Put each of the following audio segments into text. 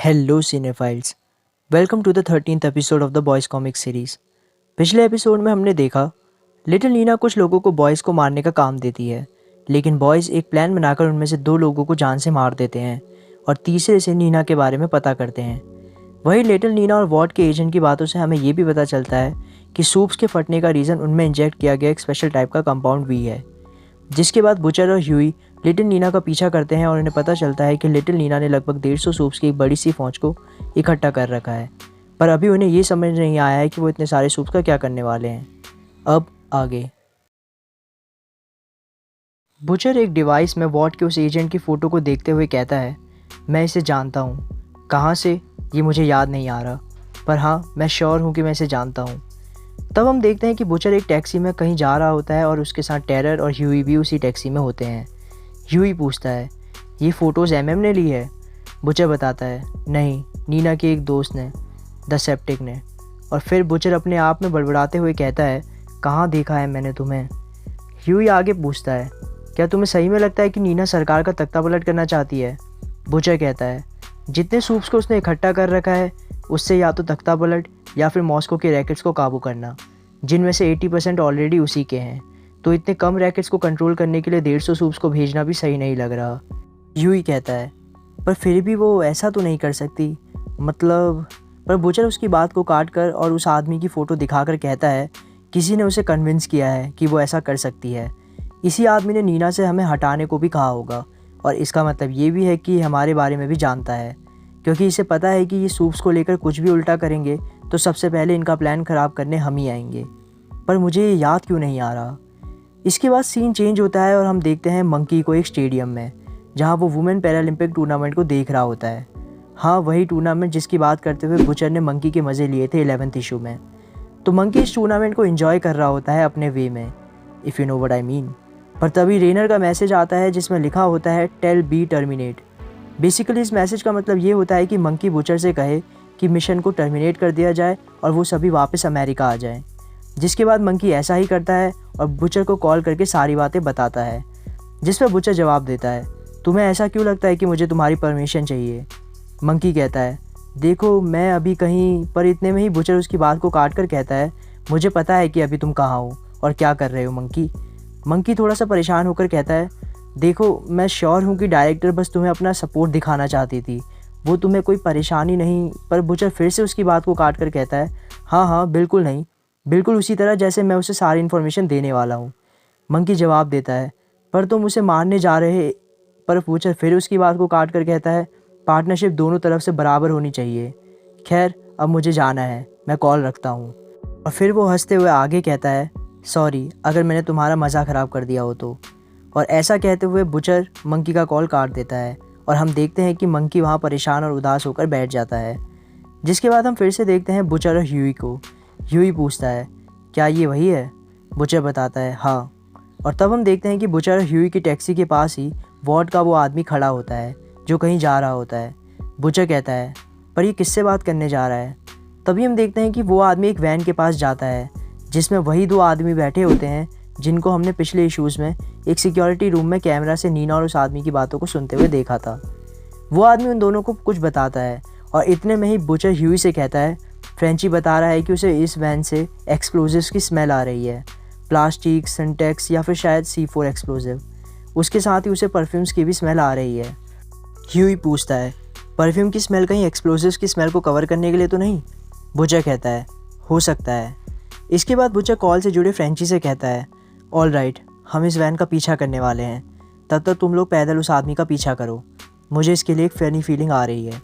Hello cinephiles, welcome to the 13th episode of the boys comic series. पिछले episode में हमने देखा little Neena कुछ लोगों को बॉयज़ को मारने का काम देती है, लेकिन बॉयज़ एक प्लान बनाकर उनमें से 2 लोगों को जान से मार देते हैं और तीसरे से नीना के बारे में पता करते हैं। वहीं लिटिल नीना और वॉर्ड के एजेंट की बातों से हमें ये भी पता चलता है कि सूप्स के फटने का रीज़न उनमें इंजेक्ट किया गया एक स्पेशल टाइप का कंपाउंड भी है। जिसके बाद बुचर और ह्यूई लिटिल नीना का पीछा करते हैं और उन्हें पता चलता है कि लिटिल नीना ने लगभग 150 सूप्स की एक बड़ी सी फौज को इकट्ठा कर रखा है, पर अभी उन्हें ये समझ नहीं आया है कि वो इतने सारे सूप्स का क्या करने वाले हैं। अब आगे बुचर एक डिवाइस में वॉट के उस एजेंट की फ़ोटो को देखते हुए कहता है, मैं इसे जानता हूँ। कहाँ से ये मुझे याद नहीं आ रहा, पर हाँ मैं श्योर हूँ कि मैं इसे जानता हूँ। तब हम देखते हैं कि बुचर एक टैक्सी में कहीं जा रहा होता है और उसके साथ टेरर और ह्यूई भी उसी टैक्सी में होते हैं। ह्यूई पूछता है, ये फ़ोटोज़ ने ली है? बुचर बताता है, नहीं, नीना के एक दोस्त ने, द सेप्टिक ने। और फिर बुचर अपने आप में बड़बड़ाते हुए कहता है, कहाँ देखा है मैंने तुम्हें? ह्यूई आगे पूछता है, क्या तुम्हें सही में लगता है कि नीना सरकार का तख्ता पलट करना चाहती है? बुचर कहता है, जितने सूप्स को उसने इकट्ठा कर रखा है उससे या तो तख्ता पलट या फिर मॉस्को के रैकेट्स को काबू करना, जिनमें से 80% ऑलरेडी उसी के हैं। तो इतने कम रैकेट्स को कंट्रोल करने के लिए 150 सूप्स को भेजना भी सही नहीं लग रहा। ह्यूई कहता है, पर फिर भी वो ऐसा तो नहीं कर सकती, मतलब। पर बुचर उसकी बात को काट कर और उस आदमी की फ़ोटो दिखाकर कहता है, किसी ने उसे कन्विंस किया है कि वो ऐसा कर सकती है। इसी आदमी ने नीना से हमें हटाने को भी कहा होगा, और इसका मतलब ये भी है कि हमारे बारे में भी जानता है, क्योंकि इसे पता है कि ये सूप्स को लेकर कुछ भी उल्टा करेंगे तो सबसे पहले इनका प्लान ख़राब करने हम ही आएंगे। पर मुझे ये याद क्यों नहीं आ रहा। इसके बाद सीन चेंज होता है और हम देखते हैं मंकी को एक स्टेडियम में, जहाँ वो वुमेन पैरालंपिक टूर्नामेंट को देख रहा होता है। हाँ, वही टूर्नामेंट जिसकी बात करते हुए बुचर ने मंकी के मज़े लिए थे 11th इशू में। तो मंकी इस टूर्नामेंट को एंजॉय कर रहा होता है अपने वे में, if you know what I mean. पर तभी रेनर का मैसेज आता है जिसमें लिखा होता है, टेल बी टर्मिनेट। बेसिकली इस मैसेज का मतलब ये होता है कि मंकी बुचर से कहे कि मिशन को टर्मिनेट कर दिया जाए और वो सभी वापस अमेरिका आ जाएं। जिसके बाद मंकी ऐसा ही करता है और बुचर को कॉल करके सारी बातें बताता है, जिस पर बुचर जवाब देता है, तुम्हें ऐसा क्यों लगता है कि मुझे तुम्हारी परमिशन चाहिए? मंकी कहता है, देखो मैं अभी कहीं, पर इतने में ही बुचर उसकी बात को काट कर कहता है, मुझे पता है कि अभी तुम कहाँ हो और क्या कर रहे हो मंकी। मंकी थोड़ा सा परेशान होकर कहता है, देखो मैं श्योर हूँ कि डायरेक्टर बस तुम्हें अपना सपोर्ट दिखाना चाहती थी, वो तुम्हें कोई परेशानी नहीं। पर बुचर फिर से उसकी बात को काट कर कहता है, हाँ हाँ बिल्कुल नहीं, बिल्कुल उसी तरह जैसे मैं उसे सारी इन्फॉर्मेशन देने वाला हूँ। मंकी जवाब देता है, पर तुम उसे मारने जा रहे। पर बुचर फिर उसकी बात को काट कर कहता है, पार्टनरशिप दोनों तरफ से बराबर होनी चाहिए। खैर अब मुझे जाना है, मैं कॉल रखता हूँ। और फिर वो हंसते हुए आगे कहता है, सॉरी अगर मैंने तुम्हारा मज़ा ख़राब कर दिया हो तो। और ऐसा कहते हुए बुचर मंकी का कॉल काट देता है और हम देखते हैं कि मंकी वहाँ परेशान और उदास होकर बैठ जाता है। जिसके बाद हम फिर से देखते हैं बुचर और ह्यूई को। ह्यूई पूछता है, क्या ये वही है? बुचर बताता है, हाँ। और तब हम देखते हैं कि बुचर और ह्यूई की टैक्सी के पास ही वॉर्ड का वो आदमी खड़ा होता है जो कहीं जा रहा होता है। बुचर कहता है, पर ये किससे बात करने जा रहा है? तभी हम देखते हैं कि वो आदमी एक वैन के पास जाता है जिसमें वही 2 आदमी बैठे होते हैं जिनको हमने पिछले इश्यूज़ में एक सिक्योरिटी रूम में कैमरा से नीना और उस आदमी की बातों को सुनते हुए देखा था। वो आदमी उन दोनों को कुछ बताता है और इतने में ही बुचर ह्यूई से कहता है, फ्रेंची बता रहा है कि उसे इस वैन से एक्सप्लोजिव्स की स्मेल आ रही है, प्लास्टिक, सिंटेक्स या फिर शायद C4 एक्सप्लोजिव। उसके साथ ही उसे परफ्यूम्स की भी स्मेल आ रही है। ह्यूई पूछता है, परफ्यूम की स्मेल कहीं एक्सप्लोजिव्स की स्मेल को कवर करने के लिए तो नहीं? बुचर कहता है, हो सकता है। इसके बाद बुचर कॉल से जुड़े फ्रेंची से कहता है, ऑल राइट, हम इस वैन का पीछा करने वाले हैं, तब तक तुम लोग पैदल उस आदमी का पीछा करो, मुझे इसके लिए एक फ़नी फीलिंग आ रही है।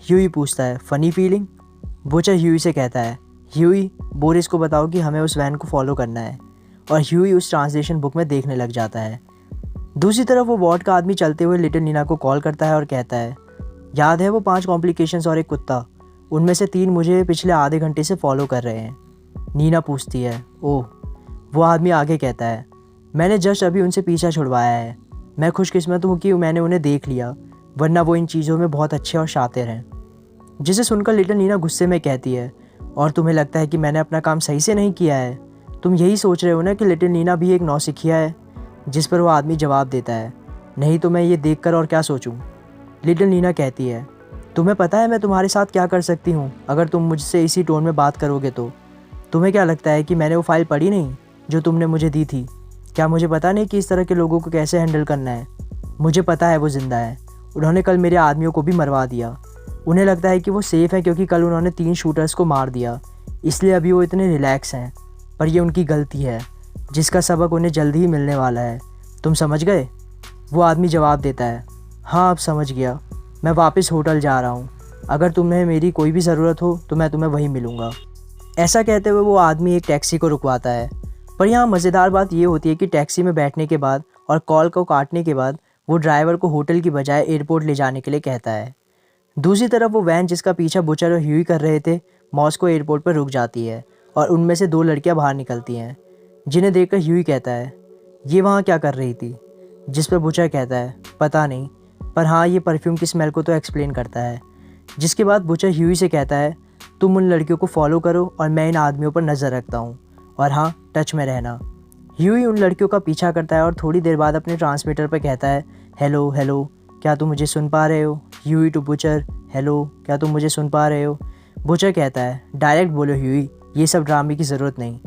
ह्यूई पूछता है, फ़नी फीलिंग? बुचर ह्यूई से कहता है, ह्यूई बोरिस को बताओ कि हमें उस वैन को फॉलो करना है। और ह्यूई उस ट्रांसलेशन बुक में देखने लग जाता है। दूसरी तरफ वो वॉर्ड का आदमी चलते हुए लिटिल नीना को कॉल करता है और कहता है, याद है वो 5 कॉम्प्लिकेशंस और एक कुत्ता, उनमें से 3 मुझे पिछले आधे घंटे से फॉलो कर रहे हैं। नीना पूछती है, ओह। वो आदमी आगे कहता है, मैंने जस्ट अभी उनसे पीछा छुड़वाया है, मैं खुशकिस्मत हूँ कि मैंने उन्हें देख लिया, वरना वो इन चीज़ों में बहुत अच्छे और शातिर हैं। जिसे सुनकर लिटिल नीना गुस्से में कहती है, और तुम्हें लगता है कि मैंने अपना काम सही से नहीं किया है? तुम यही सोच रहे हो ना कि लिटिल नीना भी एक नौसिखिया है? जिस पर वो आदमी जवाब देता है, नहीं तो मैं ये देखकर और क्या सोचूं? लिटिल नीना कहती है, तुम्हें पता है मैं तुम्हारे साथ क्या कर सकती हूँ अगर तुम मुझसे इसी टोन में बात करोगे तो? तुम्हें क्या लगता है कि मैंने वो फाइल पढ़ी नहीं जो तुमने मुझे दी थी? क्या मुझे पता नहीं कि इस तरह के लोगों को कैसे हैंडल करना है? मुझे पता है वो ज़िंदा है। उन्होंने कल मेरे आदमियों को भी मरवा दिया। उन्हें लगता है कि वो सेफ़ है क्योंकि कल उन्होंने 3 शूटर्स को मार दिया, इसलिए अभी वो इतने रिलैक्स हैं। पर ये उनकी गलती है, जिसका सबक उन्हें जल्दी ही मिलने वाला है। तुम समझ गए? वो आदमी जवाब देता है, हाँ अब समझ गया। मैं वापस होटल जा रहा हूँ। अगर तुम्हें मेरी कोई भी ज़रूरत हो तो मैं तुम्हें वहीं मिलूँगा। ऐसा कहते हुए वो आदमी एक टैक्सी को रुकवाता है। पर यहाँ मज़ेदार बात ये होती है कि टैक्सी में बैठने के बाद और कॉल को काटने के बाद वो ड्राइवर को होटल की बजाय एयरपोर्ट ले जाने के लिए कहता है। दूसरी तरफ वो वैन जिसका पीछा बुचर और ह्यूई कर रहे थे, मॉस्को एयरपोर्ट पर रुक जाती है और उनमें से 2 लड़कियां बाहर निकलती हैं, जिन्हें देखकर ह्यूई कहता है, ये वहाँ क्या कर रही थी? जिस पर बुचर कहता है, पता नहीं, पर हाँ ये परफ्यूम की स्मेल को तो एक्सप्लेन करता है। जिसके बाद बुचर ह्यूई से कहता है, तुम उन लड़कियों को फॉलो करो और मैं इन आदमियों पर नज़र रखता हूँ, और हाँ टच में रहना। ह्यूई उन लड़कियों का पीछा करता है और थोड़ी देर बाद अपने ट्रांसमीटर पर कहता है, हेलो हेलो, क्या तुम मुझे सुन पा रहे हो? ह्यूई टू बुचर, हेलो क्या तुम मुझे सुन पा रहे हो? बुचर कहता है, डायरेक्ट बोलो ह्यूई, ये सब ड्रामे की ज़रूरत नहीं।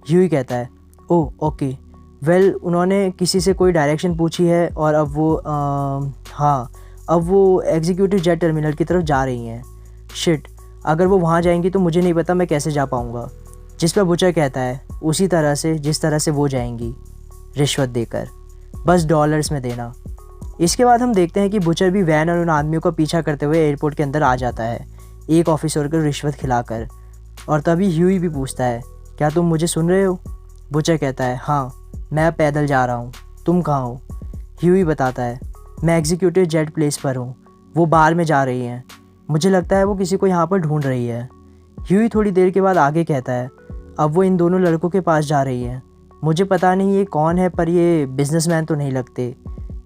ह्यूई कहता है, ओह ओके, वेल उन्होंने किसी से कोई डायरेक्शन पूछी है और अब वो हाँ अब वो एग्जीक्यूटिव जेट टर्मिनल की तरफ जा रही हैं। शिट, अगर वो वहाँ जाएंगी तो मुझे नहीं पता मैं कैसे जा पाऊँगा। जिस पर बुचर कहता है, उसी तरह से जिस तरह से वो जाएंगी, रिश्वत देकर, बस डॉलर्स में देना। इसके बाद हम देखते हैं कि बुचर भी वैन और उन आदमियों का पीछा करते हुए एयरपोर्ट के अंदर आ जाता है, एक ऑफिसर को रिश्वत खिलाकर। और तभी ह्यूई भी पूछता है, क्या तुम मुझे सुन रहे हो? बुचर कहता है, हाँ मैं पैदल जा रहा हूँ, तुम कहाँ हो? ह्यूई बताता है, मैं एग्जीक्यूटिव जेट प्लेस पर हूँ, वो बार में जा रही हैं, मुझे लगता है वो किसी को यहाँ पर ढूंढ रही है। ह्यूई थोड़ी देर के बाद आगे कहता है, अब वो इन दोनों लड़कों के पास जा रही है, मुझे पता नहीं ये कौन है पर ये बिजनेसमैन तो नहीं लगते।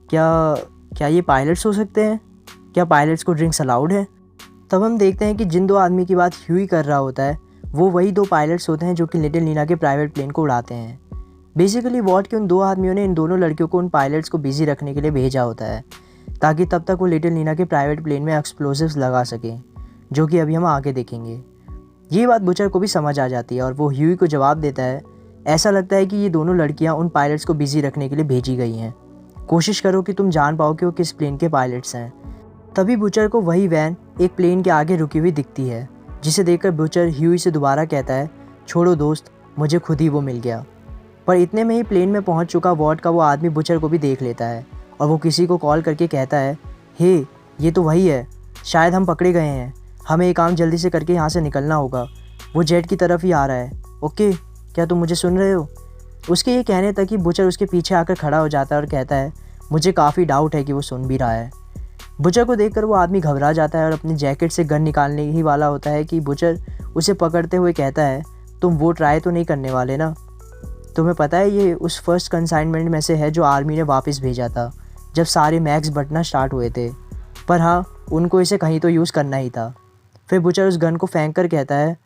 क्या ये पायलट्स हो सकते हैं? क्या पायलट्स को ड्रिंक्स अलाउड है? तब हम देखते हैं कि जिन 2 आदमी की बात ह्यूई कर रहा होता है वो वही 2 पायलट्स होते हैं जो कि लिटिल नीना के प्राइवेट प्लेन को उड़ाते हैं। बेसिकली वॉट के उन 2 आदमियों ने इन दोनों लड़कियों को उन पायलट्स को बिजी रखने के लिए भेजा होता है, ताकि तब तक वो लिटिल नीना के प्राइवेट प्लेन में एक्सप्लोसिव्स लगा सकें, जो कि अभी हम आगे देखेंगे। ये बात बुचर को भी समझ आ जाती है और वो ह्यूई को जवाब देता है, ऐसा लगता है कि ये दोनों लड़कियां उन पायलट्स को बिजी रखने के लिए भेजी गई हैं, कोशिश करो कि तुम जान पाओ कि वो किस प्लेन के पायलट्स हैं। तभी बुचर को वही वैन एक प्लेन के आगे रुकी हुई दिखती है, जिसे देखकर बुचर ह्यूई से दोबारा कहता है, छोड़ो दोस्त, मुझे खुद ही वो मिल गया। पर इतने में ही प्लेन में पहुंच चुका वॉट का वो आदमी बुचर को भी देख लेता है और वो किसी को कॉल करके कहता है, हे ये तो वही है, शायद हम पकड़े गए हैं, हमें ये काम जल्दी से करके यहाँ से निकलना होगा, वो जेट की तरफ ही आ रहा है, ओके क्या तुम मुझे सुन रहे हो? उसके ये कहने तक ही बुचर उसके पीछे आकर खड़ा हो जाता है और कहता है, मुझे काफ़ी डाउट है कि वो सुन भी रहा है। बुचर को देखकर वो आदमी घबरा जाता है और अपनी जैकेट से गन निकालने ही वाला होता है कि बुचर उसे पकड़ते हुए कहता है, तुम वो ट्राई तो नहीं करने वाले ना? तुम्हें पता है ये उस फर्स्ट कंसाइनमेंट में से है जो आर्मी ने वापस भेजा था जब सारे मैक्स बटना स्टार्ट हुए थे, पर हाँ उनको इसे कहीं तो यूज़ करना ही था। फिर बुचर उस गन को फेंक कर कहता है,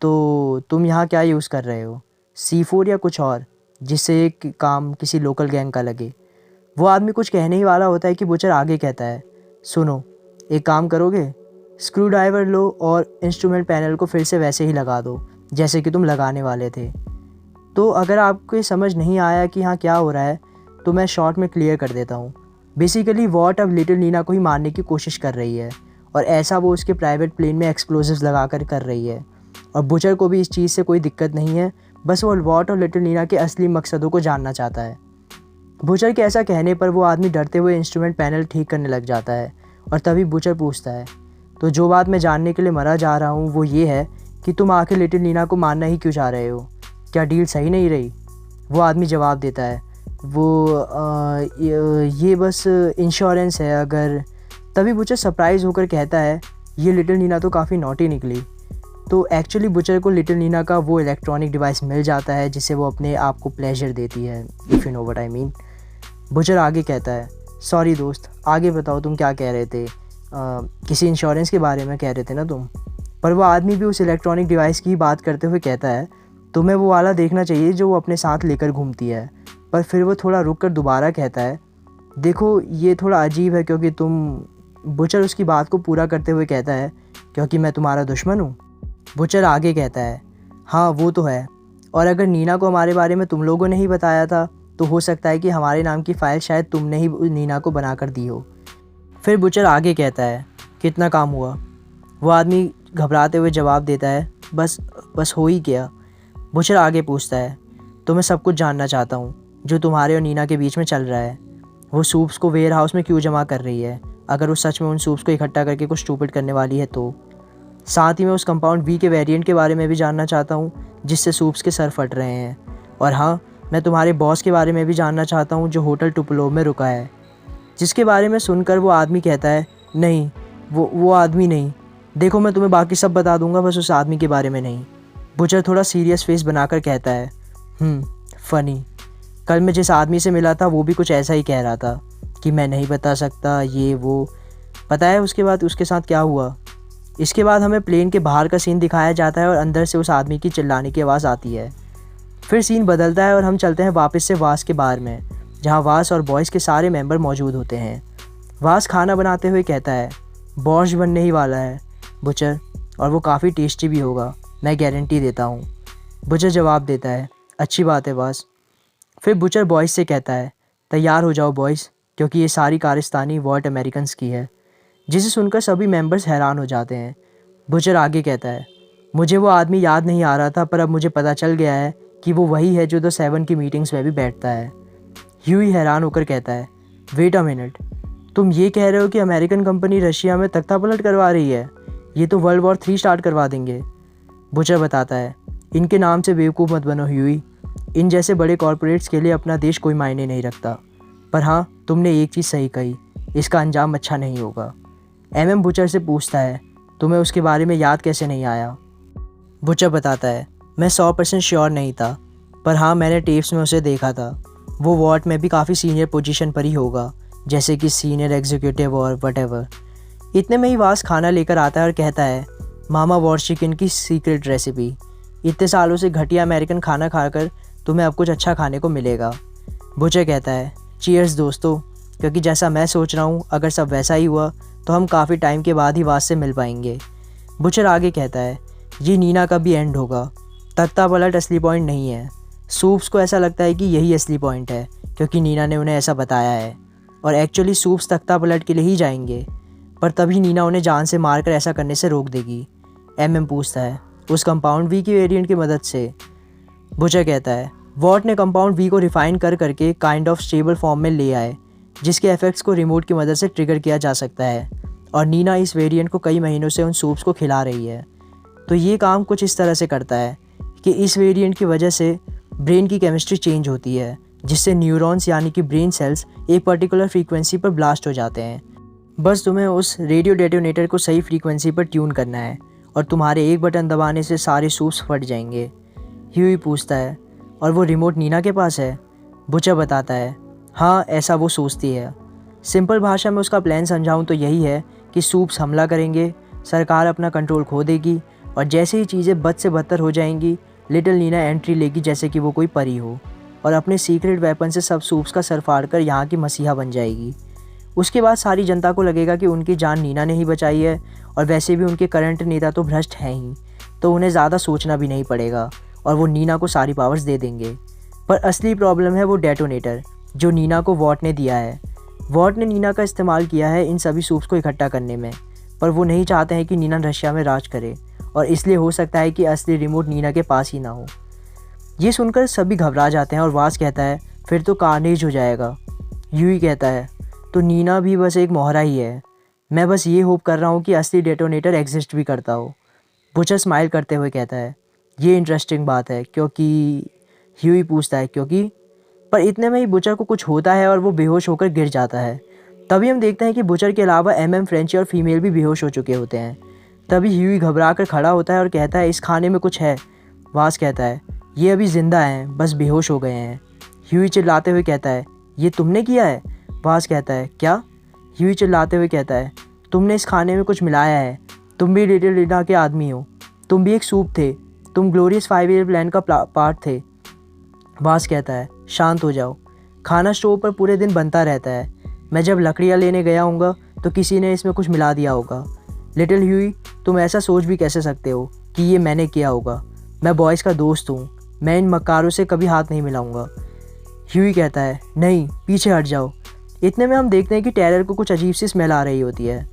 तो तुम यहाँ क्या यूज़ कर रहे हो, C4 या कुछ और, जिससे एक काम किसी लोकल गैंग का लगे? वो आदमी कुछ कहने ही वाला होता है कि बुचर आगे कहता है, सुनो एक काम करोगे, स्क्रू ड्राइवर लो और इंस्ट्रूमेंट पैनल को फिर से वैसे ही लगा दो जैसे कि तुम लगाने वाले थे। तो अगर आपको ये समझ नहीं आया कि हाँ क्या हो रहा है तो मैं शॉर्ट में क्लियर कर देता हूँ। बेसिकली वॉट अब लिटिल नीना को ही मारने की कोशिश कर रही है और ऐसा वो उसके प्राइवेट प्लेन में एक्सप्लोजिव्स लगा कर रही है और बुचर को भी इस चीज़ से कोई दिक्कत नहीं है, बस वो वॉट और लिटिल नीना के असली मकसदों को जानना चाहता है। बुचर के ऐसा कहने पर वो आदमी डरते हुए इंस्ट्रूमेंट पैनल ठीक करने लग जाता है और तभी बुचर पूछता है, तो जो बात मैं जानने के लिए मरा जा रहा हूँ वो ये है कि तुम आखिर लिटिल नीना को मारना ही क्यों चाह रहे हो? क्या डील सही नहीं रही? वो आदमी जवाब देता है, ये बस इंश्योरेंस है अगर। तभी बुचर सरप्राइज़ होकर कहता है, ये लिटिल नीना तो काफ़ी नॉटी निकली। तो एक्चुअली बुचर को लिटिल नीना का वो इलेक्ट्रॉनिक डिवाइस मिल जाता है जिससे वो अपने आप को प्लेजर देती है, if you know what I mean. Butcher आगे कहता है, सॉरी दोस्त, आगे बताओ तुम क्या कह रहे थे? किसी इंश्योरेंस के बारे में कह रहे थे ना तुम? पर वो आदमी भी उस इलेक्ट्रॉनिक डिवाइस की बात करते हुए कहता है, तुम्हें वो वाला देखना चाहिए जो वो अपने साथ लेकर घूमती है। पर फिर वो थोड़ा रुक कर दोबारा कहता है, देखो ये थोड़ा अजीब है क्योंकि तुम बुचर उसकी बात को पूरा करते हुए कहता है, क्योंकि मैं तुम्हारा दुश्मन हूँ। बुचर आगे कहता है, हाँ वो तो है, और अगर नीना को हमारे बारे में तुम लोगों ने ही बताया था तो हो सकता है कि हमारे नाम की फ़ाइल शायद तुमने ही नीना को बना कर दी हो। फिर बुचर आगे कहता है, कितना काम हुआ? वो आदमी घबराते हुए जवाब देता है, बस हो ही गया। बुचर आगे पूछता है, तो मैं सब कुछ जानना चाहता हूँ जो तुम्हारे और नीना के बीच में चल रहा है। वो सूप्स को वेयर हाउस में क्यों जमा कर रही है? अगर वो सच में उन सूप्स को इकट्ठा करके कुछ स्टूपिड करने वाली है तो। साथ ही मैं उस कंपाउंड वी के वेरिएंट के बारे में भी जानना चाहता हूँ जिससे सूप्स के सर फट रहे हैं। और हाँ, मैं तुम्हारे बॉस के बारे में भी जानना चाहता हूँ जो होटल टुपलो में रुका है। जिसके बारे में सुनकर वो आदमी कहता है, नहीं वो आदमी नहीं, देखो मैं तुम्हें बाकी सब बता दूंगा, बस उस आदमी के बारे में नहीं। बुचर थोड़ा सीरियस फेस बनाकर कहता है, फ़नी, कल मैं जिस आदमी से मिला था वो भी कुछ ऐसा ही कह रहा था कि मैं नहीं बता सकता ये वो। पता है उसके बाद उसके साथ क्या हुआ? इसके बाद हमें प्लेन के बाहर का सीन दिखाया जाता है और अंदर से उस आदमी की चिल्लाने की आवाज़ आती है। फिर सीन बदलता है और हम चलते हैं वापस से वास के बार में, जहाँ वास और बॉयज़ के सारे मेंबर मौजूद होते हैं। वास खाना बनाते हुए कहता है, बॉश बनने ही वाला है बुचर, और वो काफ़ी टेस्टी भी होगा, मैं गारंटी देता हूँ। बुचर जवाब देता है, अच्छी बात है वास। फिर बुचर बॉयज़ से कहता है, तैयार हो जाओ बॉयज़, क्योंकि ये सारी कारस्तानी वॉट अमेरिकन्स की है। जिसे सुनकर सभी मेंबर्स हैरान हो जाते हैं। बुचर आगे कहता है, मुझे वो आदमी याद नहीं आ रहा था, पर अब मुझे पता चल गया है कि वो वही है जो द 7 की मीटिंग्स में भी बैठता है। ह्यूई हैरान होकर कहता है, वेट अ मिनट, तुम ये कह रहे हो कि अमेरिकन कंपनी रशिया में तख्ता पलट करवा रही है? ये तो वर्ल्ड वॉर 3 स्टार्ट करवा देंगे। बुचर बताता है, इनके नाम से बेवकूफ़ मत बनो ह्यूई, इन जैसे बड़े कॉरपोरेट्स के लिए अपना देश कोई मायने नहीं रखता। पर हाँ, तुमने एक चीज़ सही कही, इसका अंजाम अच्छा नहीं होगा। एमएम बुचर से पूछता है, तुम्हें उसके बारे में याद कैसे नहीं आया? बुचर बताता है, मैं 100% श्योर नहीं था, पर हाँ मैंने टेप्स में उसे देखा था। वो वॉट में भी काफ़ी सीनियर पोजीशन पर ही होगा, जैसे कि सीनियर एग्जीक्यूटिव और वटेवर। इतने में ही वास खाना लेकर आता है और कहता है, मामा वॉर चिकन की सीक्रेट रेसिपी। इतने सालों से घटिया अमेरिकन खाना खाकर तुम्हें अब कुछ अच्छा खाने को मिलेगा। बुचर कहता है, चीयर्स दोस्तों, क्योंकि जैसा मैं सोच रहा हूँ अगर सब वैसा ही हुआ तो हम काफ़ी टाइम के बाद ही वास से मिल पाएंगे। बुचर आगे कहता है, ये नीना का भी एंड होगा। तख्ता पलट असली पॉइंट नहीं है। सूप्स को ऐसा लगता है कि यही असली पॉइंट है, क्योंकि नीना ने उन्हें ऐसा बताया है, और एक्चुअली सूप्स तख्ता पलट के लिए ही जाएंगे, पर तभी नीना उन्हें जान से मारकर ऐसा करने से रोक देगी। एमएम पूछता है, उस कंपाउंड वी की वेरिएंट की मदद से? बुचर कहता है, वॉट ने कंपाउंड वी को रिफाइन कर करके काइंड ऑफ स्टेबल फॉर्म में ले आए, जिसके इफेक्ट्स को रिमोट की मदद से ट्रिगर किया जा सकता है, और नीना इस वेरिएंट को कई महीनों से उन सूप्स को खिला रही है। तो ये काम कुछ इस तरह से करता है कि इस वेरिएंट की वजह से ब्रेन की केमिस्ट्री चेंज होती है, जिससे न्यूरॉन्स यानी कि ब्रेन सेल्स एक पर्टिकुलर फ्रीक्वेंसी पर ब्लास्ट हो जाते हैं। बस तुम्हें उस रेडियो डेटोनेटर को सही फ्रीक्वेंसी पर ट्यून करना है और तुम्हारे एक बटन दबाने से सारे सूप्स फट जाएंगे। ह्यूई पूछता है, और वो रिमोट नीना के पास है? बुचर बताता है, हाँ ऐसा वो सोचती है। सिंपल भाषा में उसका प्लान समझाऊँ तो यही है कि सूप्स हमला करेंगे, सरकार अपना कंट्रोल खो देगी, और जैसे ही चीज़ें बद से बदतर हो जाएंगी, लिटिल नीना एंट्री लेगी जैसे कि वो कोई परी हो, और अपने सीक्रेट वेपन से सब सूप्स का सर फाड़ कर यहाँ की मसीहा बन जाएगी। उसके बाद सारी जनता को लगेगा कि उनकी जान नीना ने ही बचाई है, और वैसे भी उनके करंट नेता तो भ्रष्ट हैं ही, तो उन्हें ज़्यादा सोचना भी नहीं पड़ेगा और वो नीना को सारी पावर्स दे देंगे। पर असली प्रॉब्लम है वो डेटोनेटर जो नीना को वॉट ने दिया है। वॉट ने नीना का इस्तेमाल किया है इन सभी सूप्स को इकट्ठा करने में, पर वो नहीं चाहते हैं कि नीना रशिया में राज करे, और इसलिए हो सकता है कि असली रिमोट नीना के पास ही ना हो। ये सुनकर सभी घबरा जाते हैं और वास कहता है, फिर तो कार्नेज हो जाएगा। ह्यूई कहता है, तो नीना भी बस एक मोहरा ही है। मैं बस ये होप कर रहा हूँ कि असली डेटोनेटर एग्जिस्ट भी करता हो। बुचर स्माइल करते हुए कहता है, ये इंटरेस्टिंग बात है, क्योंकि ह्यूई पूछता है क्योंकि, पर इतने में ही बुचर को कुछ होता है और वो बेहोश होकर गिर जाता है। तभी हम देखते हैं कि बुचर के अलावा एमएम, फ्रेंची और फीमेल भी बेहोश हो चुके होते हैं। तभी ह्यूई घबरा कर खड़ा होता है और कहता है, इस खाने में कुछ है। वास कहता है, ये अभी ज़िंदा हैं, बस बेहोश हो गए हैं। ह्यूई चिल्लाते हुए कहता है, ये तुमने किया है? वास कहता है, क्या? ह्यूई चिल्लाते हुए कहता है, तुमने इस खाने में कुछ मिलाया है। तुम भी लिटिल नीना के आदमी हो, तुम भी एक सूप थे, तुम ग्लोरियस 5 ईयर प्लान का पार्ट थे। वास कहता है, शांत हो जाओ, खाना स्टोव पर पूरे दिन बनता रहता है। मैं जब लकड़ियाँ लेने गया हूँगा तो किसी ने इसमें कुछ मिला दिया होगा। लिटिल ह्यूई, तुम ऐसा सोच भी कैसे सकते हो कि ये मैंने किया होगा? मैं बॉयज़ का दोस्त हूँ, मैं इन मक्कारों से कभी हाथ नहीं मिलाऊंगा। ह्यूई कहता है, नहीं, पीछे हट जाओ। इतने में हम देखते हैं कि टेलर को कुछ अजीब सी स्मेल आ रही होती है।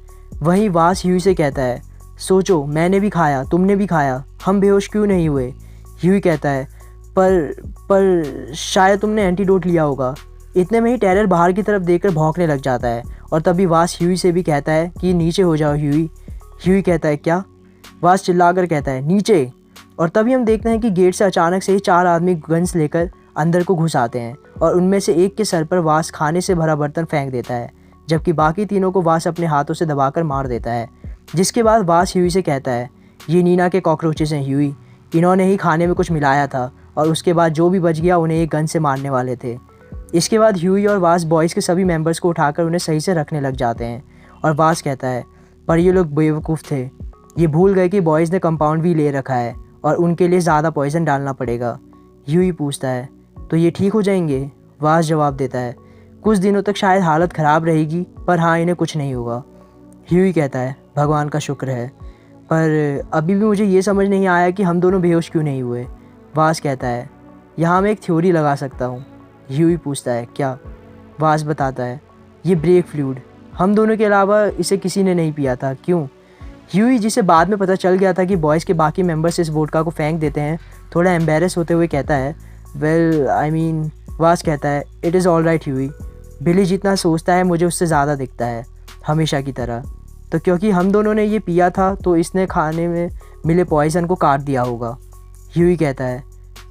वहीं वास ह्यूई से कहता है, सोचो, मैंने भी खाया, तुमने भी खाया, हम बेहोश क्यों नहीं हुए? ह्यूई कहता है, पर शायद तुमने एंटीडोट लिया होगा। इतने में ही टेलर बाहर की तरफ देखकर भौंकने लग जाता है और तभी वास ह्यूई से भी कहता है कि नीचे हो जाओ ह्यूई। ह्यूई कहता है, क्या? वास चिल्लाकर कहता है, नीचे। और तभी हम देखते हैं कि गेट से अचानक से ही 4 आदमी गन्स लेकर अंदर को घुस आते हैं और उनमें से एक के सर पर वास खाने से भरा बर्तन फेंक देता है, जबकि बाकी तीनों को वास अपने हाथों से दबाकर मार देता है। जिसके बाद वास ह्यूई से कहता है, ये नीना के कॉकरोचेस हैं ह्यूई, इन्होंने ही खाने में कुछ मिलाया था और उसके बाद जो भी बच गया उन्हें एक गन से मारने वाले थे। इसके बाद ह्यूई और वास बॉयज़ के सभी मेंबर्स को उठाकर उन्हें सही से रखने लग जाते हैं और वास कहता है, पर ये लोग बेवकूफ़ थे, ये भूल गए कि बॉयज़ ने कंपाउंड भी ले रखा है और उनके लिए ज़्यादा पॉइजन डालना पड़ेगा। ह्यूई पूछता है, तो ये ठीक हो जाएंगे? वास जवाब देता है, कुछ दिनों तक शायद हालत ख़राब रहेगी, पर हाँ, इन्हें कुछ नहीं होगा। ह्यूई कहता है, भगवान का शुक्र है, पर अभी भी मुझे ये समझ नहीं आया कि हम दोनों बेहोश क्यों नहीं हुए। वास कहता है, यहाँ मैं एक थ्योरी लगा सकता हूँ। ह्यूई पूछता है, क्या? वास बताता है, ये ब्रेक फ्लूइड, हम दोनों के अलावा इसे किसी ने नहीं पिया था। क्यों? ह्यूई, जिसे बाद में पता चल गया था कि बॉयज़ के बाकी मेंबर्स इस वोडका को फेंक देते हैं, थोड़ा एम्बेरस होते हुए कहता है, वास कहता है, it is all right Huey, Billy जितना सोचता है मुझे उससे ज़्यादा दिखता है, हमेशा की तरह। तो क्योंकि हम दोनों ने ये पिया था तो इसने खाने में मिले पॉइज़न को काट दिया होगा। ह्यूई कहता है,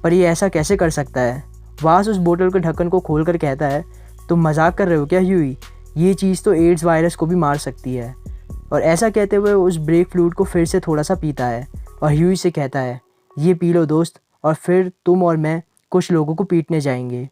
पर ये ऐसा कैसे कर सकता है? वास उस बोतल के ढक्कन को खोल कर कहता है, तुम मजाक कर रहे हो क्या ह्यूई? ये चीज़ तो एड्स वायरस को भी मार सकती है। और ऐसा कहते हुए उस ब्रेक फ्लूइड को फिर से थोड़ा सा पीता है और ह्यूई से कहता है, ये पी लो दोस्त, और फिर तुम और मैं कुछ लोगों को पीटने जाएंगे।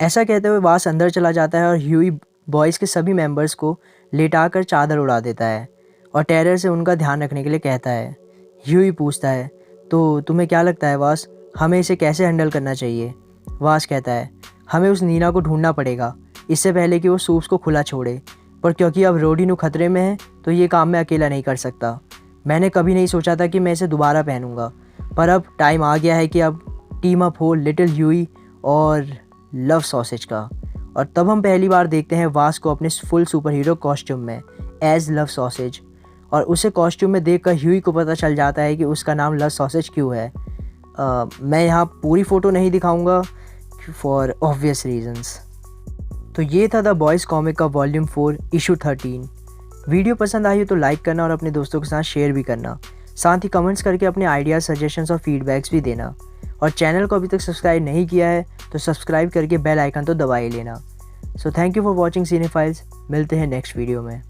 ऐसा कहते हुए वास अंदर चला जाता है और ह्यूई बॉयज़ के सभी मेंबर्स को लेटाकर चादर उड़ा देता है और टेरर से उनका ध्यान रखने के लिए कहता है। ह्यूई पूछता है, तो तुम्हें क्या लगता है वास, हमें इसे कैसे हैंडल करना चाहिए? वास कहता है, हमें उस नीना को ढूंढना पड़ेगा इससे पहले कि वो सूप्स को खुला छोड़े, पर क्योंकि अब रोडिनो खतरे में है तो ये काम मैं अकेला नहीं कर सकता। मैंने कभी नहीं सोचा था कि मैं इसे दोबारा पहनूंगा, पर अब टाइम आ गया है कि अब टीम अप हो लिटिल ह्यूई और लव सॉसेज का। और तब हम पहली बार देखते हैं वास को अपने फुल सुपर हीरो कॉस्ट्यूम में एज लव सॉसेज, और उसे कॉस्ट्यूम में देखकर ह्यूई को पता चल जाता है कि उसका नाम लव सॉसेज क्यों है। मैं यहाँ पूरी फ़ोटो नहीं दिखाऊंगा फॉर ऑब्वियस रीजंस। तो ये था द बॉयज़ कॉमिक का वॉल्यूम 4 इशू 13। वीडियो पसंद आई हो तो लाइक करना और अपने दोस्तों के साथ शेयर भी करना, साथ ही कमेंट्स करके अपने आइडियाज़, सजेशंस और फीडबैक्स भी देना। और चैनल को अभी तक सब्सक्राइब नहीं किया है तो सब्सक्राइब करके बेल आइकन तो दबा ही लेना। So thank you for watching cinephiles, मिलते हैं नेक्स्ट वीडियो में।